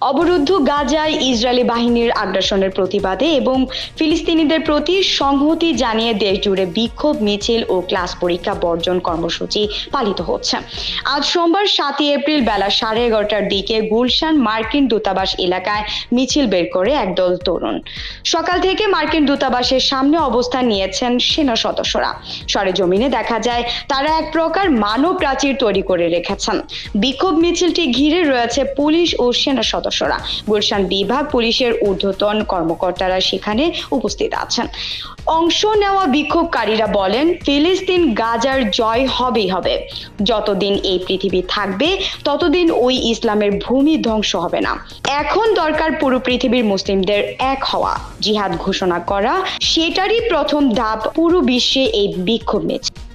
অবরুদ্ধ গাজায় ইসরায়েলি বাহিনীর আগ্রাসনের প্রতিবাদে এবং ফিলিস্তিনিদের প্রতি সংহতি জানিয়ে দেশজুড়ে বিক্ষোভ মিছিল ও ক্লাস পরীক্ষা বর্জন কর্মসূচি পালিত হচ্ছে। আজ সোমবার 7 এপ্রিল বেলা 11:30টার দিকে গুলশান মার্কিন দূতাবাস এলাকায় মিছিল বের করে একদল তরুণ। সকাল থেকে মার্কিন দূতাবাসের সামনে অবস্থান নিয়েছেন সেনা সদস্যরা। সরেজমিনে দেখা যায় তারা এক প্রকার মানব প্রাচীর তৈরি করে রেখেছেন। বিক্ষোভ মিছিলটি ঘিরে রয়েছে পুলিশ ও সেনা সদস্যরা। গুলশান বিভাগ পুলিশের ঊর্ধ্বতন কর্মকর্তারা সেখানে উপস্থিত আছেন। অংশ নেওয়া বিক্ষোভকারীরা বলেন, ফিলিস্তিন গাজার জয় হবেই হবে। যতদিন এই পৃথিবী থাকবে ততদিন ওই ইসলামের ভূমি ধ্বংস হবে না। এখন দরকার পুরো পৃথিবীর মুসলিমদের এক হওয়া, জিহাদ ঘোষণা করা। সেটারই প্রথম ধাপ পুরো বিশ্বে এই বিক্ষোভ মিছিল।